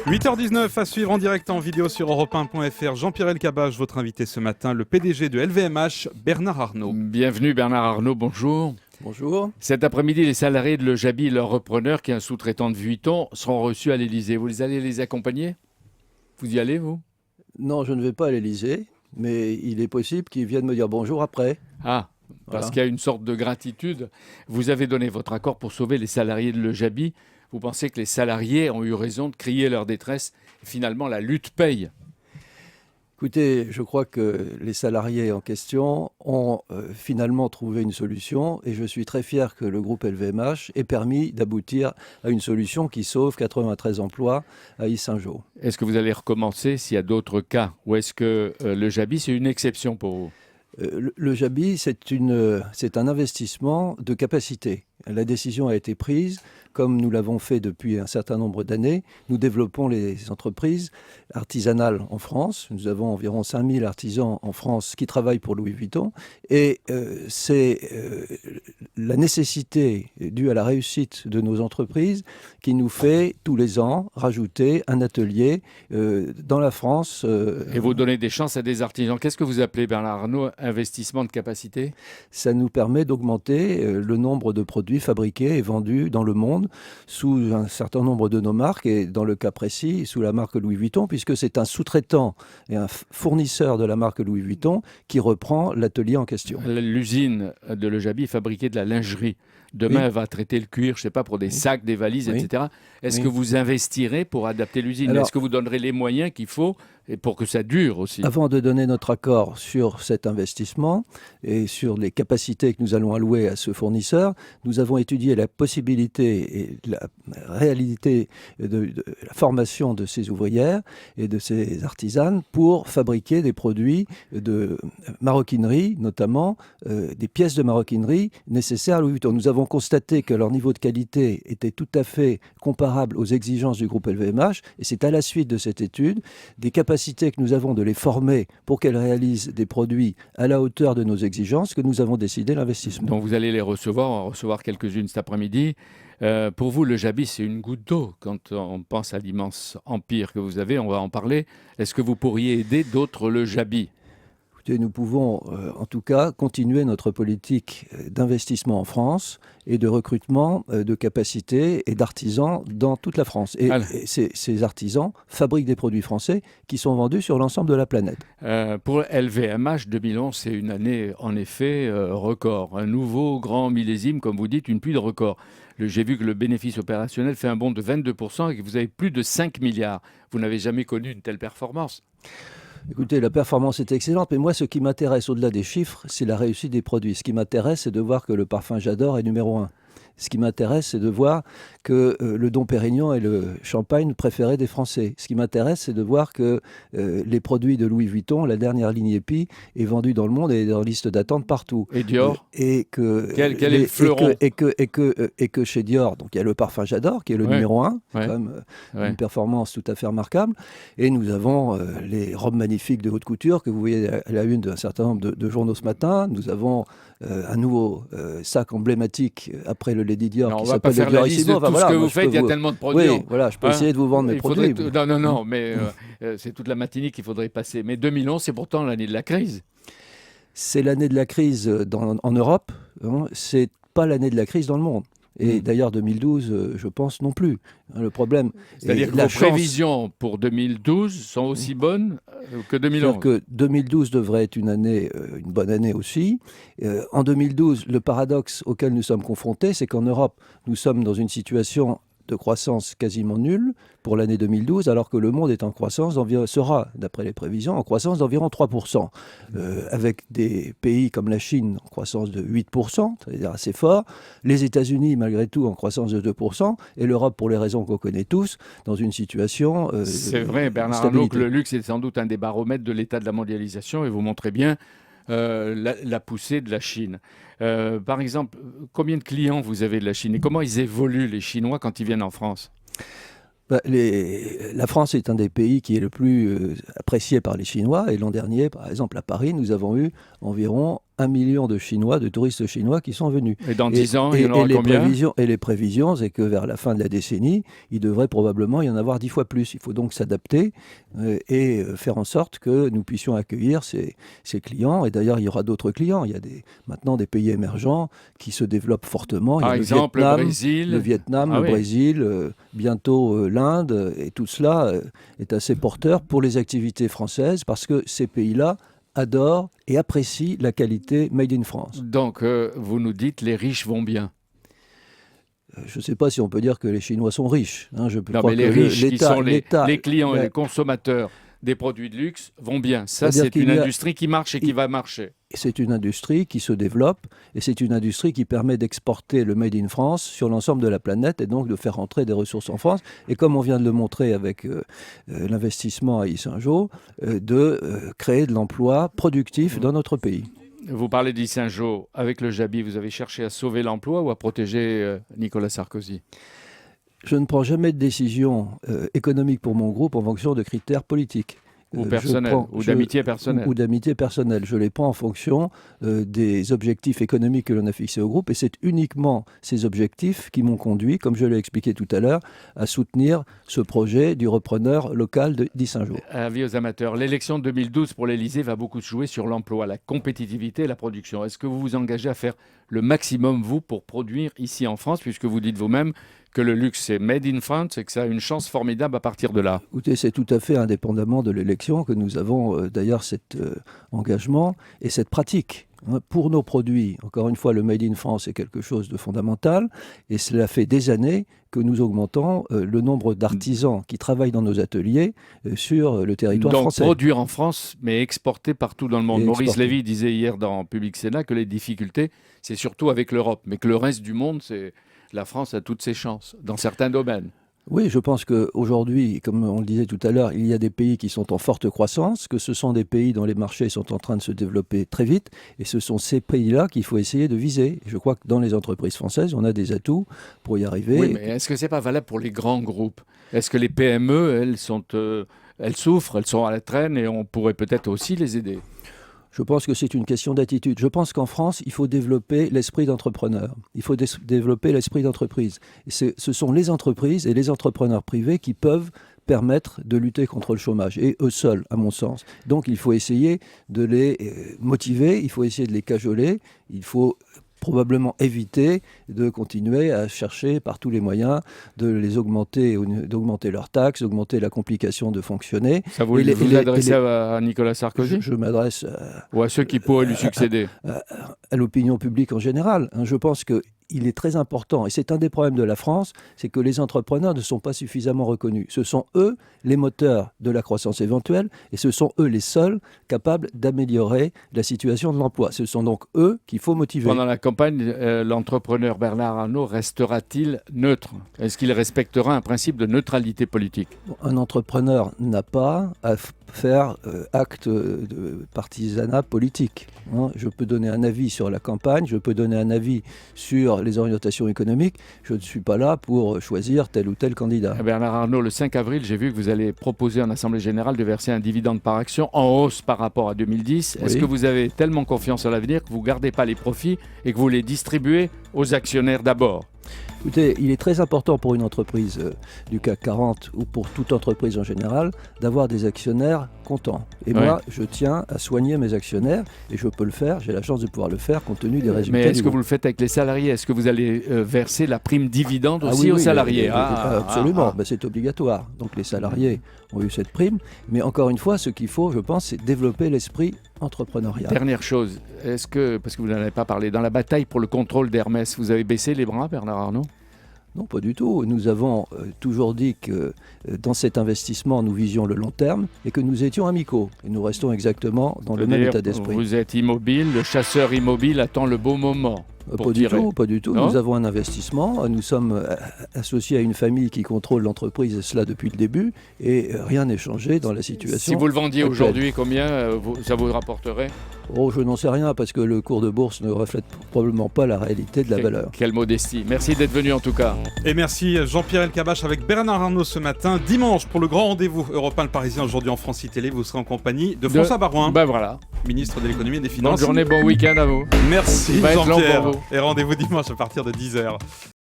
8h19 à suivre en direct en vidéo sur europe1.fr. Jean-Pierre Elkabbach, votre invité ce matin, le PDG de LVMH, Bernard Arnault. Bienvenue Bernard Arnault, bonjour. Bonjour. Cet après-midi, les salariés de Le Jabi et leur repreneur, qui est un sous-traitant de Vuitton, seront reçus à l'Élysée. Vous allez les accompagner? Vous y allez, vous? Non, je ne vais pas à l'Élysée, mais il est possible qu'ils viennent me dire bonjour après. Ah, parce qu'il y a une sorte de gratitude. Vous avez donné votre accord pour sauver les salariés de Le Jabi. Vous pensez que les salariés ont eu raison de crier leur détresse? Finalement, la lutte paye. Écoutez, je crois que les salariés en question ont finalement trouvé une solution et je suis très fier que le groupe LVMH ait permis d'aboutir à une solution qui sauve 93 emplois à Yssingeaux. Est-ce que vous allez recommencer s'il y a d'autres cas? Ou est-ce que Le Jabi, c'est une exception pour vous? Le Jabi, c'est un investissement de capacité. La décision a été prise, comme nous l'avons fait depuis un certain nombre d'années. Nous développons les entreprises artisanales en France. Nous avons environ 5000 artisans en France qui travaillent pour Louis Vuitton. Et c'est la nécessité due à la réussite de nos entreprises qui nous fait tous les ans rajouter un atelier dans la France. Et vous donnez des chances à des artisans. Qu'est-ce que vous appelez, Bernard Arnault, investissement de capacité? Ça nous permet d'augmenter le nombre de produits fabriqués et vendus dans le monde sous un certain nombre de nos marques et dans le cas précis sous la marque Louis Vuitton, puisque c'est un sous-traitant et un fournisseur de la marque Louis Vuitton qui reprend l'atelier en question. L'usine de Le Jabi est fabriquée de la lingerie. Demain, Oui. elle va traiter le cuir, je ne sais pas, pour des sacs, des valises, Oui. etc. Est-ce Oui. que vous investirez pour adapter l'usine? Alors, est-ce que vous donnerez les moyens qu'il faut et pour que ça dure aussi? Avant de donner notre accord sur cet investissement et sur les capacités que nous allons allouer à ce fournisseur, nous avons étudié la possibilité et la réalité de la formation de ces ouvrières et de ces artisanes pour fabriquer des produits de maroquinerie, notamment des pièces de maroquinerie nécessaires à Louis Vuitton. Nous avons constaté que leur niveau de qualité était tout à fait comparable aux exigences du groupe LVMH et c'est à la suite de cette étude des capacités que nous avons de les former pour qu'elles réalisent des produits à la hauteur de nos exigences que nous avons décidé l'investissement. Donc vous allez les recevoir, on va en recevoir quelques-unes cet après-midi. Pour vous, Le Jabi, c'est une goutte d'eau quand on pense à l'immense empire que vous avez, on va en parler. Est-ce que vous pourriez aider d'autres Le Jabi? Écoutez, nous pouvons en tout cas continuer notre politique d'investissement en France et de recrutement de capacités et d'artisans dans toute la France. Et ces artisans fabriquent des produits français qui sont vendus sur l'ensemble de la planète. Pour LVMH, 2011, c'est une année en effet record. Un nouveau grand millésime, comme vous dites, une pluie de records. J'ai vu que le bénéfice opérationnel fait un bond de 22% et que vous avez plus de 5 milliards. Vous n'avez jamais connu une telle performance. Écoutez, la performance est excellente, mais moi, ce qui m'intéresse au-delà des chiffres, c'est la réussite des produits. Ce qui m'intéresse, c'est de voir que le parfum J'adore est numéro 1. Ce qui m'intéresse, c'est de voir que le Dom Pérignon est le champagne préféré des Français. Ce qui m'intéresse, c'est de voir que les produits de Louis Vuitton, la dernière ligne Épi, est vendue dans le monde et est dans liste d'attente partout. Et Dior et que quel est le fleuron et que chez Dior, donc il y a le parfum J'adore qui est le numéro 1, quand même une performance tout à fait remarquable. Et nous avons les robes magnifiques de haute couture que vous voyez à la une d'un certain nombre de journaux ce matin. Nous avons un nouveau sac emblématique après le Lady Dior qui s'appelle le Diorissimo. Tout ce que vous faites, il y a tellement de produits. Oui, voilà, je peux essayer de vous vendre mes produits. Non, mais c'est toute la matinée qu'il faudrait passer. Mais 2011, c'est pourtant l'année de la crise. C'est l'année de la crise en Europe, hein, c'est pas l'année de la crise dans le monde. Et d'ailleurs, 2012, je pense non plus. Le problème, c'est-à-dire que vos prévisions pour 2012 sont aussi bonnes que 2011. C'est-à-dire que 2012 devrait être une bonne année aussi. En 2012, le paradoxe auquel nous sommes confrontés, c'est qu'en Europe, nous sommes dans une situation de croissance quasiment nulle pour l'année 2012, alors que le monde est en croissance sera, d'après les prévisions, en croissance d'environ 3%, avec des pays comme la Chine en croissance de 8%, c'est-à-dire assez fort, les États-Unis malgré tout en croissance de 2%, et l'Europe, pour les raisons qu'on connaît tous, dans une situation c'est vrai, Bernard Arnault, que le luxe est sans doute un des baromètres de l'état de la mondialisation, et vous montrez bien la poussée de la Chine. Par exemple, combien de clients vous avez de la Chine et comment ils évoluent, les Chinois, quand ils viennent en France? La France est un des pays qui est le plus apprécié par les Chinois. Et l'an dernier, par exemple, à Paris, nous avons eu environ 1 million de Chinois, de touristes chinois qui sont venus. Et dans 10 ans, il y en aura combien ? Les prévisions, c'est que vers la fin de la décennie, il devrait probablement y en avoir 10 fois plus. Il faut donc s'adapter et faire en sorte que nous puissions accueillir ces clients. Et d'ailleurs, il y aura d'autres clients. Il y a maintenant des pays émergents qui se développent fortement. Par exemple, le Brésil. Le Vietnam, le Brésil, bientôt l'Inde. Et tout cela est assez porteur pour les activités françaises parce que ces pays-là adorent et apprécient la qualité Made in France. Donc, vous nous dites les riches vont bien. Je ne sais pas si on peut dire que les Chinois sont riches. Non, mais les riches, qui sont les clients et les consommateurs des produits de luxe, vont bien. Ça, c'est une industrie qui marche et qui va marcher. C'est une industrie qui se développe et c'est une industrie qui permet d'exporter le Made in France sur l'ensemble de la planète et donc de faire rentrer des ressources en France. Et comme on vient de le montrer avec l'investissement à Yssingeaux, de créer de l'emploi productif dans notre pays. Vous parlez d'Yssingeaux. Avec le Jabi, vous avez cherché à sauver l'emploi ou à protéger Nicolas Sarkozy ? Je ne prends jamais de décision économique pour mon groupe en fonction de critères politiques. Ou personnels, ou d'amitié personnelle. Ou d'amitié personnelle. Je les prends en fonction des objectifs économiques que l'on a fixés au groupe. Et c'est uniquement ces objectifs qui m'ont conduit, comme je l'ai expliqué tout à l'heure, à soutenir ce projet du repreneur local d'Yssingeaux. Avis aux amateurs. L'élection de 2012 pour l'Élysée va beaucoup se jouer sur l'emploi, la compétitivité et la production. Est-ce que vous vous engagez à faire le maximum, vous, pour produire ici en France, puisque vous dites vous-même que le luxe, c'est made in France et que ça a une chance formidable à partir de là? Écoutez, c'est tout à fait indépendamment de l'élection que nous avons d'ailleurs cet engagement et cette pratique. Pour nos produits, encore une fois, le Made in France est quelque chose de fondamental et cela fait des années que nous augmentons le nombre d'artisans qui travaillent dans nos ateliers sur le territoire français. Donc produire en France, mais exporter partout dans le monde. Maurice Lévy disait hier dans Public Sénat que les difficultés, c'est surtout avec l'Europe, mais que le reste du monde, la France a toutes ses chances dans certains domaines. Oui, je pense qu'aujourd'hui, comme on le disait tout à l'heure, il y a des pays qui sont en forte croissance, que ce sont des pays dont les marchés sont en train de se développer très vite, et ce sont ces pays-là qu'il faut essayer de viser. Je crois que dans les entreprises françaises, on a des atouts pour y arriver. Oui, mais est-ce que ce n'est pas valable pour les grands groupes? Est-ce que les PME, elles souffrent, elles sont à la traîne, et on pourrait peut-être aussi les aider? Je pense que c'est une question d'attitude. Je pense qu'en France, il faut développer l'esprit d'entrepreneur. Il faut développer l'esprit d'entreprise. Ce sont les entreprises et les entrepreneurs privés qui peuvent permettre de lutter contre le chômage, et eux seuls, à mon sens. Donc il faut essayer de les motiver, il faut essayer de les cajoler, il faut probablement éviter de continuer à chercher par tous les moyens de les augmenter, d'augmenter leurs taxes, d'augmenter la complication de fonctionner. Ça vous adressez à Nicolas Sarkozy? Je m'adresse ou à ceux qui pourraient lui succéder? À l'opinion publique en général. Je pense qu'il est très important, et c'est un des problèmes de la France, c'est que les entrepreneurs ne sont pas suffisamment reconnus. Ce sont eux les moteurs de la croissance éventuelle, et ce sont eux les seuls capables d'améliorer la situation de l'emploi. Ce sont donc eux qu'il faut motiver. Pendant la campagne, l'entrepreneur Bernard Arnault restera-t-il neutre? Est-ce qu'il respectera un principe de neutralité politique? Un entrepreneur n'a pas à faire acte de partisanat politique. Je peux donner un avis sur la campagne, je peux donner un avis sur les orientations économiques. Je ne suis pas là pour choisir tel ou tel candidat. Bernard Arnault, le 5 avril, j'ai vu que vous allez proposer en Assemblée Générale de verser un dividende par action en hausse par rapport à 2010. Oui. Est-ce que vous avez tellement confiance en l'avenir que vous ne gardez pas les profits et que vous les distribuez aux actionnaires d'abord? Écoutez, il est très important pour une entreprise du CAC 40 ou pour toute entreprise en général d'avoir des actionnaires contents. Et moi, je tiens à soigner mes actionnaires et je peux le faire, j'ai la chance de pouvoir le faire compte tenu des résultats. Mais est-ce que vous le faites avec les salariés? Est-ce que vous allez verser la prime dividende aussi aux salariés? Absolument, c'est obligatoire. Donc les salariés ont eu cette prime. Mais encore une fois, ce qu'il faut, je pense, c'est développer l'esprit entrepreneurial. Dernière chose, est-ce que, parce que vous n'en avez pas parlé, dans la bataille pour le contrôle d'Hermès, vous avez baissé les bras, Bernard Arnault? Non, pas du tout. Nous avons toujours dit que dans cet investissement, nous visions le long terme et que nous étions amicaux. Et nous restons exactement dans le même état d'esprit. Vous êtes immobile, le chasseur immobile attend le beau moment. Pas du tout. Nous avons un investissement. Nous sommes associés à une famille qui contrôle l'entreprise, et cela depuis le début. Et rien n'est changé dans la situation. Si vous le vendiez aujourd'hui, combien ça vous rapporterait? Je n'en sais rien parce que le cours de bourse ne reflète probablement pas la réalité de la valeur. Quelle modestie. Merci d'être venu en tout cas. Et merci Jean-Pierre Elkabbach avec Bernard Arnault ce matin. Dimanche, pour le grand rendez-vous Europe 1 le Parisien, aujourd'hui en France Télé, vous serez en compagnie de François Barouin. Ben voilà. ministre de l'économie et des Bonne finances. journée, bon week-end à vous. Merci Il va être long Jean-Pierre. pour vous. Et rendez-vous dimanche à partir de 10h.